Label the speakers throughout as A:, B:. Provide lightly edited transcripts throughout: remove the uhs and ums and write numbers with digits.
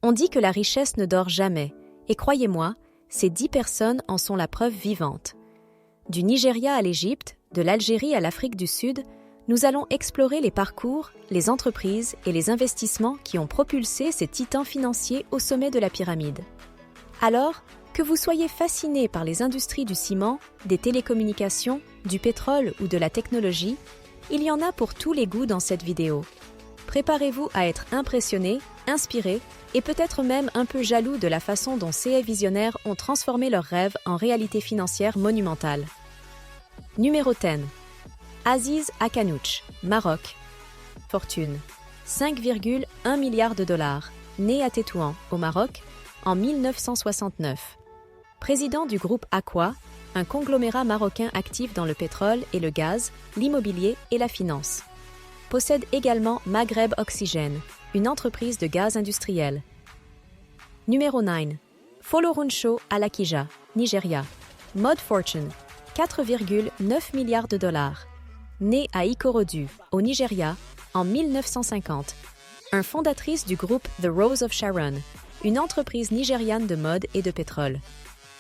A: On dit que la richesse ne dort jamais, et croyez-moi, ces 10 personnes en sont la preuve vivante. Du Nigeria à l'Égypte, de l'Algérie à l'Afrique du Sud, nous allons explorer les parcours, les entreprises et les investissements qui ont propulsé ces titans financiers au sommet de la pyramide. Alors, que vous soyez fasciné par les industries du ciment, des télécommunications, du pétrole ou de la technologie, il y en a pour tous les goûts dans cette vidéo. Préparez-vous à être impressionné, inspiré et peut-être même un peu jaloux de la façon dont ces visionnaires ont transformé leurs rêves en réalité financière monumentale. Numéro 10. Aziz Akanouch, Maroc. Fortune. 5,1 milliards de dollars, né à Tétouan, au Maroc, en 1969. Président du groupe Aqua, un conglomérat marocain actif dans le pétrole et le gaz, l'immobilier et la finance. Possède également Maghreb Oxygène, une entreprise de gaz industriel. Numéro 9. Folorunsho Alakija, Nigeria. Mode Fortune, 4,9 milliards de dollars. Née à Ikorodu, au Nigeria, en 1950. Un fondatrice du groupe The Rose of Sharon, une entreprise nigériane de mode et de pétrole.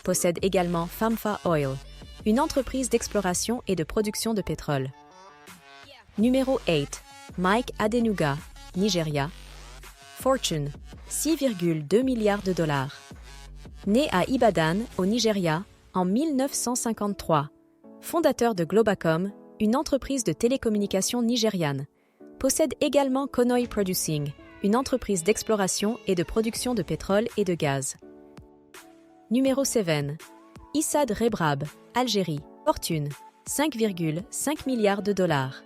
A: Possède également Famfa Oil, une entreprise d'exploration et de production de pétrole. Numéro 8. Mike Adenuga, Nigeria. Fortune, 6,2 milliards de dollars. Né à Ibadan, au Nigeria, en 1953. Fondateur de Globacom, une entreprise de télécommunications nigériane. Possède également Konoy Producing, une entreprise d'exploration et de production de pétrole et de gaz. Numéro 7. Issad Rebrab, Algérie. Fortune, 5,5 milliards de dollars.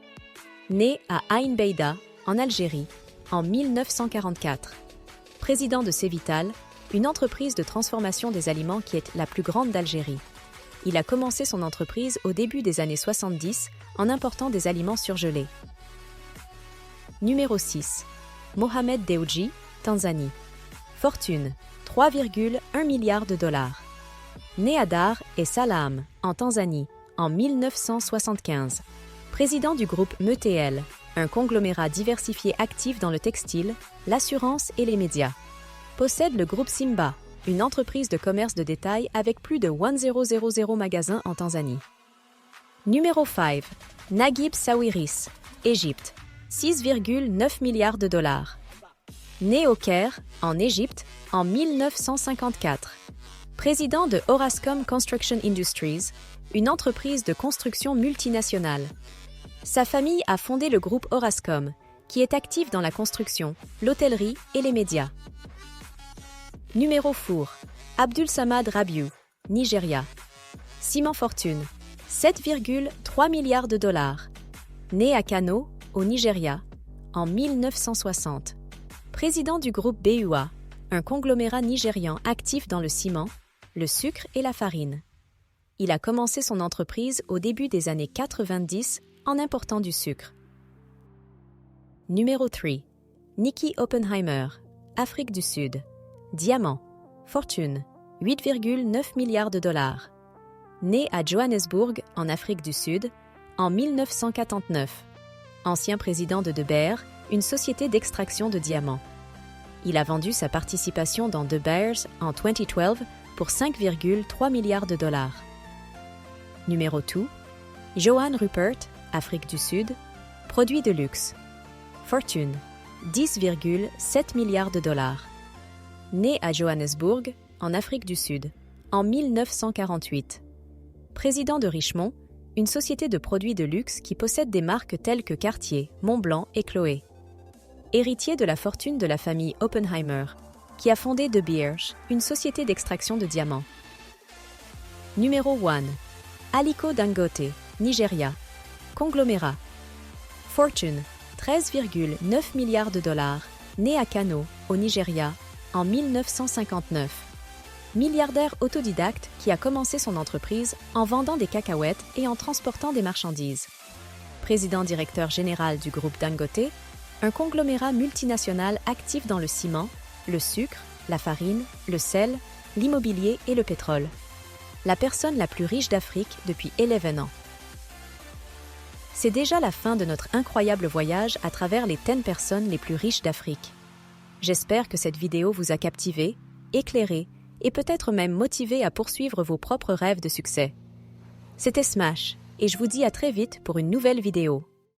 A: Né à Ain Beida, en Algérie, en 1944. Président de Cevital, une entreprise de transformation des aliments qui est la plus grande d'Algérie. Il a commencé son entreprise au début des années 70 en important des aliments surgelés. Numéro 6. Mohamed Dewji, Tanzanie. Fortune, 3,1 milliards de dollars. Né à Dar et Salaam, en Tanzanie, en 1975. Président du groupe METL, un conglomérat diversifié actif dans le textile, l'assurance et les médias. Possède le groupe Simba, une entreprise de commerce de détail avec plus de 1000 magasins en Tanzanie. Numéro 5. Naguib Sawiris, Égypte. 6,9 milliards de dollars. Né au Caire, en Égypte, en 1954. Président de Orascom Construction Industries, une entreprise de construction multinationale. Sa famille a fondé le groupe Orascom, qui est actif dans la construction, l'hôtellerie et les médias. Numéro 4. Abdul Samad Rabiou, Nigeria. Ciment Fortune, 7,3 milliards de dollars. Né à Kano, au Nigeria, en 1960. Président du groupe BUA, un conglomérat nigérian actif dans le ciment, le sucre et la farine. Il a commencé son entreprise au début des années 90 en important du sucre. Numéro 3. Nikki Oppenheimer, Afrique du Sud. Diamant. Fortune, 8,9 milliards de dollars. Né à Johannesburg, en Afrique du Sud, en 1949. Ancien président de De Beers, une société d'extraction de diamants. Il a vendu sa participation dans De Beers en 2012 pour 5,3 milliards de dollars. Numéro 2. Johan Rupert, Afrique du Sud. Produits de luxe. Fortune, 10,7 milliards de dollars. Né à Johannesburg, en Afrique du Sud, en 1948. Président de Richemont, une société de produits de luxe qui possède des marques telles que Cartier, Montblanc et Chloé. Héritier de la fortune de la famille Oppenheimer, qui a fondé De Beers, une société d'extraction de diamants. Numéro 1. Aliko Dangote, Nigeria. Conglomérat. Fortune, 13,9 milliards de dollars, né à Kano, au Nigeria, en 1959. Milliardaire autodidacte qui a commencé son entreprise en vendant des cacahuètes et en transportant des marchandises. Président-directeur général du groupe Dangote, un conglomérat multinational actif dans le ciment, le sucre, la farine, le sel, l'immobilier et le pétrole. La personne la plus riche d'Afrique depuis 11 ans. C'est déjà la fin de notre incroyable voyage à travers les 10 personnes les plus riches d'Afrique. J'espère que cette vidéo vous a captivé, éclairé et peut-être même motivé à poursuivre vos propres rêves de succès. C'était Smash, et je vous dis à très vite pour une nouvelle vidéo.